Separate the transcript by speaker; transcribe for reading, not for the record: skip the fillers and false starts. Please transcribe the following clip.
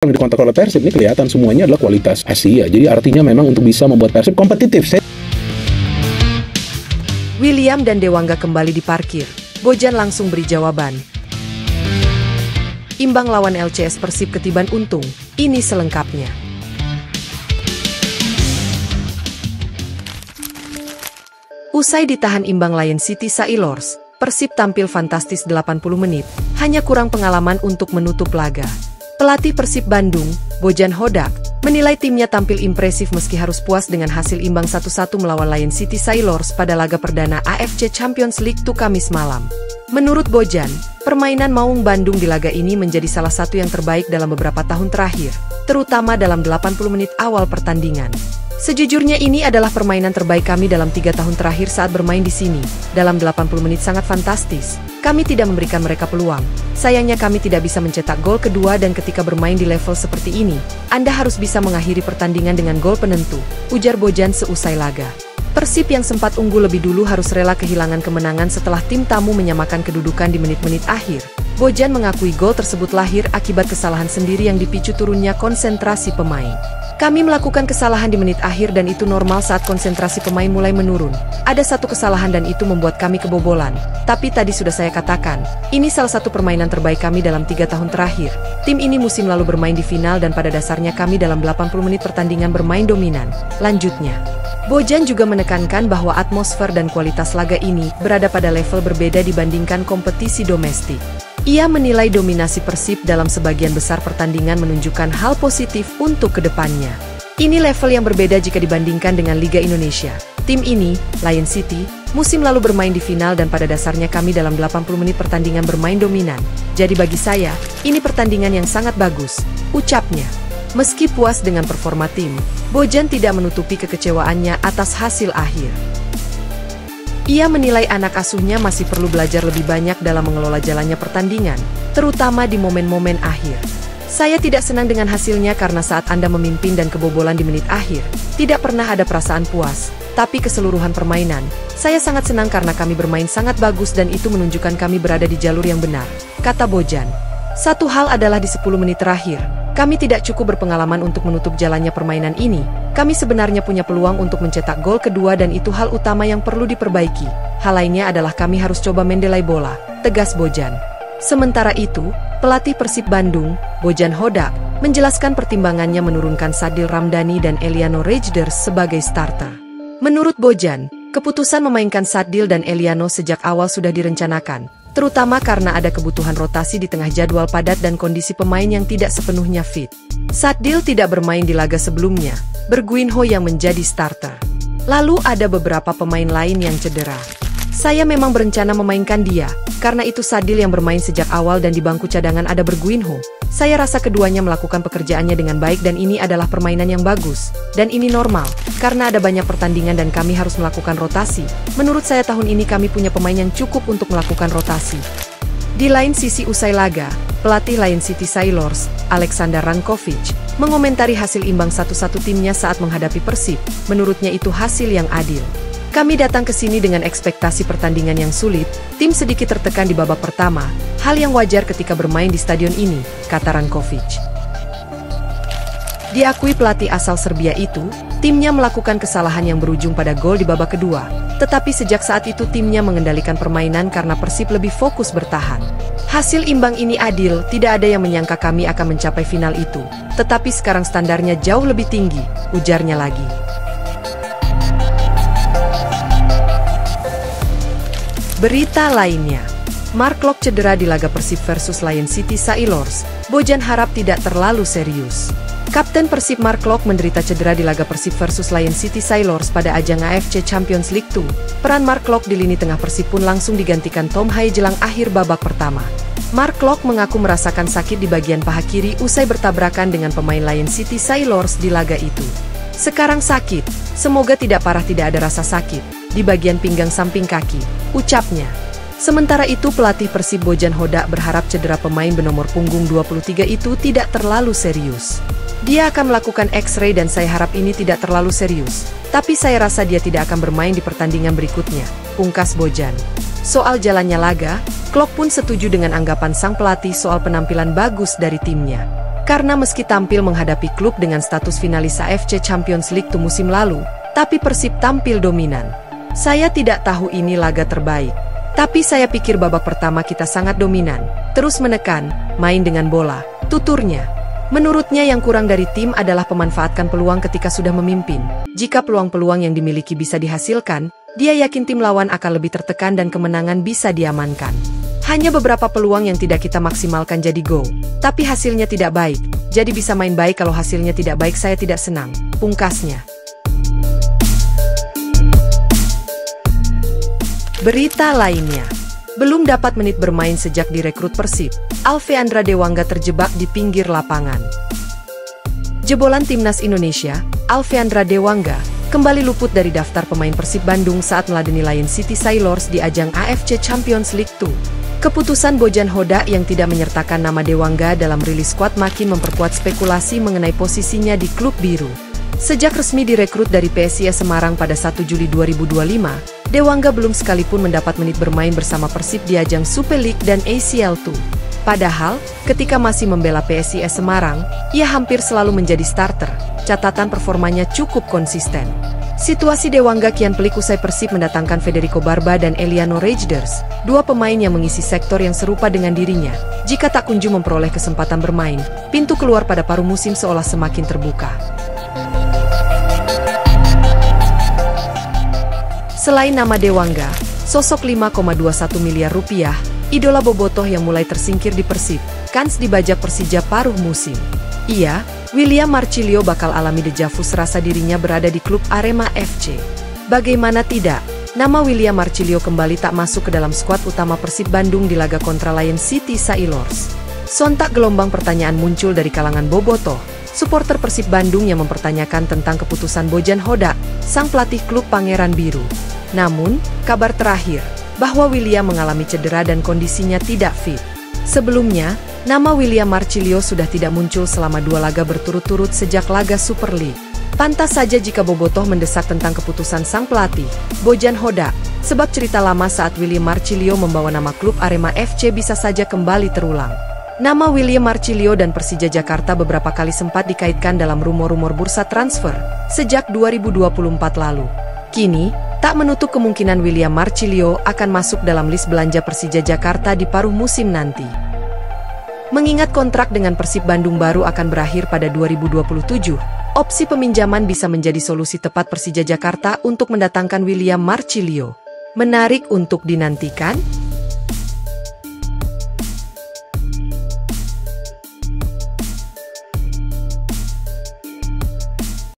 Speaker 1: Yang dikontak oleh Persib ini kelihatan semuanya adalah kualitas Asia. Jadi artinya memang untuk bisa membuat Persib kompetitif.
Speaker 2: William dan Dewangga kembali diparkir. Bojan langsung beri jawaban. Imbang lawan LCS Persib ketiban untung. Ini selengkapnya. Usai ditahan imbang Lion City Sailors, Persib tampil fantastis 80 menit, hanya kurang pengalaman untuk menutup laga. Pelatih Persib Bandung, Bojan Hodak, menilai timnya tampil impresif meski harus puas dengan hasil imbang 1-1 melawan Lion City Sailors pada laga perdana AFC Champions League Kamis malam. Menurut Bojan, permainan Maung Bandung di laga ini menjadi salah satu yang terbaik dalam beberapa tahun terakhir, terutama dalam 80 menit awal pertandingan. Sejujurnya ini adalah permainan terbaik kami dalam 3 tahun terakhir saat bermain di sini. Dalam 80 menit sangat fantastis. Kami tidak memberikan mereka peluang. Sayangnya kami tidak bisa mencetak gol kedua dan ketika bermain di level seperti ini, Anda harus bisa mengakhiri pertandingan dengan gol penentu, ujar Bojan seusai laga. Persib yang sempat unggul lebih dulu harus rela kehilangan kemenangan setelah tim tamu menyamakan kedudukan di menit-menit akhir. Bojan mengakui gol tersebut lahir akibat kesalahan sendiri yang dipicu turunnya konsentrasi pemain. Kami melakukan kesalahan di menit akhir dan itu normal saat konsentrasi pemain mulai menurun. Ada satu kesalahan dan itu membuat kami kebobolan. Tapi tadi sudah saya katakan, ini salah satu permainan terbaik kami dalam 3 tahun terakhir. Tim ini musim lalu bermain di final dan pada dasarnya kami dalam 80 menit pertandingan bermain dominan. Lanjutnya, Bojan juga menekankan bahwa atmosfer dan kualitas laga ini berada pada level berbeda dibandingkan kompetisi domestik. Ia menilai dominasi Persib dalam sebagian besar pertandingan menunjukkan hal positif untuk kedepannya. Ini level yang berbeda jika dibandingkan dengan Liga Indonesia. Tim ini, Lion City, musim lalu bermain di final dan pada dasarnya kami dalam 80 menit pertandingan bermain dominan. Jadi bagi saya, ini pertandingan yang sangat bagus, ucapnya. Meski puas dengan performa tim, Bojan tidak menutupi kekecewaannya atas hasil akhir. Ia menilai anak asuhnya masih perlu belajar lebih banyak dalam mengelola jalannya pertandingan, terutama di momen-momen akhir. Saya tidak senang dengan hasilnya karena saat Anda memimpin dan kebobolan di menit akhir, tidak pernah ada perasaan puas. Tapi keseluruhan permainan, saya sangat senang karena kami bermain sangat bagus dan itu menunjukkan kami berada di jalur yang benar, kata Bojan. Satu hal adalah di 10 menit terakhir, kami tidak cukup berpengalaman untuk menutup jalannya permainan ini. Kami sebenarnya punya peluang untuk mencetak gol kedua dan itu hal utama yang perlu diperbaiki. Hal lainnya adalah kami harus coba mendelai bola, tegas Bojan. Sementara itu, pelatih Persib Bandung, Bojan Hodak, menjelaskan pertimbangannya menurunkan Sadil Ramdhani dan Eliano Rejders sebagai starter. Menurut Bojan, keputusan memainkan Sadil dan Eliano sejak awal sudah direncanakan, terutama karena ada kebutuhan rotasi di tengah jadwal padat dan kondisi pemain yang tidak sepenuhnya fit. Sadil tidak bermain di laga sebelumnya, Berguinho yang menjadi starter. Lalu ada beberapa pemain lain yang cedera. Saya memang berencana memainkan dia, karena itu Sadil yang bermain sejak awal dan di bangku cadangan ada Berguinho. Saya rasa keduanya melakukan pekerjaannya dengan baik dan ini adalah permainan yang bagus. Dan ini normal, karena ada banyak pertandingan dan kami harus melakukan rotasi. Menurut saya tahun ini kami punya pemain yang cukup untuk melakukan rotasi. Di lain sisi usai laga, pelatih Lion City Sailors, Aleksandar Rankovic, mengomentari hasil imbang 1-1 timnya saat menghadapi Persib. Menurutnya itu hasil yang adil. Kami datang ke sini dengan ekspektasi pertandingan yang sulit, tim sedikit tertekan di babak pertama, hal yang wajar ketika bermain di stadion ini, kata Rankovic. Diakui pelatih asal Serbia itu, timnya melakukan kesalahan yang berujung pada gol di babak kedua, tetapi sejak saat itu timnya mengendalikan permainan karena Persib lebih fokus bertahan. Hasil imbang ini adil, tidak ada yang menyangka kami akan mencapai final itu, tetapi sekarang standarnya jauh lebih tinggi, ujarnya lagi. Berita lainnya, Mark Locke cedera di laga Persib versus Lion City Sailors. Bojan harap tidak terlalu serius. Kapten Persib Mark Locke menderita cedera di laga Persib versus Lion City Sailors pada ajang AFC Champions League 2. Peran Mark Locke di lini tengah Persib pun langsung digantikan Tom Haye jelang akhir babak pertama. Mark Locke mengaku merasakan sakit di bagian paha kiri usai bertabrakan dengan pemain Lion City Sailors di laga itu. Sekarang sakit, semoga tidak parah, tidak ada rasa sakit di bagian pinggang samping kaki, ucapnya. Sementara itu pelatih Persib Bojan Hodak berharap cedera pemain bernomor punggung 23 itu tidak terlalu serius. Dia akan melakukan X-ray dan saya harap ini tidak terlalu serius. Tapi saya rasa dia tidak akan bermain di pertandingan berikutnya, pungkas Bojan. Soal jalannya laga, Klok pun setuju dengan anggapan sang pelatih soal penampilan bagus dari timnya. Karena meski tampil menghadapi klub dengan status finalis AFC Champions League musim lalu, tapi Persib tampil dominan. Saya tidak tahu ini laga terbaik. Tapi saya pikir babak pertama kita sangat dominan, terus menekan, main dengan bola, tuturnya. Menurutnya yang kurang dari tim adalah pemanfaatkan peluang ketika sudah memimpin. Jika peluang-peluang yang dimiliki bisa dihasilkan, dia yakin tim lawan akan lebih tertekan dan kemenangan bisa diamankan. Hanya beberapa peluang yang tidak kita maksimalkan jadi gol. Tapi hasilnya tidak baik. Jadi bisa main baik kalau hasilnya tidak baik saya tidak senang. Pungkasnya. Berita lainnya. Belum dapat menit bermain sejak direkrut Persib. Alfeandra Dewangga terjebak di pinggir lapangan. Jebolan Timnas Indonesia, Alfeandra Dewangga, kembali luput dari daftar pemain Persib Bandung saat meladeni Lion City Sailors di ajang AFC Champions League 2. Keputusan Bojan Hodak yang tidak menyertakan nama Dewangga dalam rilis skuad makin memperkuat spekulasi mengenai posisinya di klub biru. Sejak resmi direkrut dari PSIS Semarang pada 1 Juli 2025, Dewangga belum sekalipun mendapat menit bermain bersama Persib di ajang Super League dan ACL 2. Padahal, ketika masih membela PSIS Semarang, ia hampir selalu menjadi starter. Catatan performanya cukup konsisten. Situasi Dewangga kian pelik usai Persib mendatangkan Federico Barba dan Eliano Rejders, dua pemain yang mengisi sektor yang serupa dengan dirinya. Jika tak kunjung memperoleh kesempatan bermain, pintu keluar pada paruh musim seolah semakin terbuka. Selain nama Dewangga, sosok 5,21 miliar rupiah, idola bobotoh yang mulai tersingkir di Persib, kans dibajak Persija paruh musim. Ia, William Marcilio bakal alami dejavu serasa dirinya berada di klub Arema FC. Bagaimana tidak, nama William Marcilio kembali tak masuk ke dalam skuad utama Persib Bandung di laga kontra Lion City Sailors. Sontak gelombang pertanyaan muncul dari kalangan bobotoh, supporter Persib Bandung yang mempertanyakan tentang keputusan Bojan Hodak, sang pelatih klub Pangeran Biru. Namun, kabar terakhir, bahwa William mengalami cedera dan kondisinya tidak fit. Sebelumnya, nama William Marcilio sudah tidak muncul selama 2 laga berturut-turut sejak laga Super League. Pantas saja jika bobotoh mendesak tentang keputusan sang pelatih, Bojan Hodak, sebab cerita lama saat William Marcilio membawa nama klub Arema FC bisa saja kembali terulang. Nama William Marcilio dan Persija Jakarta beberapa kali sempat dikaitkan dalam rumor-rumor bursa transfer sejak 2024 lalu. Kini, tak menutup kemungkinan William Marcilio akan masuk dalam list belanja Persija Jakarta di paruh musim nanti. Mengingat kontrak dengan Persib Bandung baru akan berakhir pada 2027, opsi peminjaman bisa menjadi solusi tepat Persija Jakarta untuk mendatangkan William Marcilio. Menarik untuk dinantikan?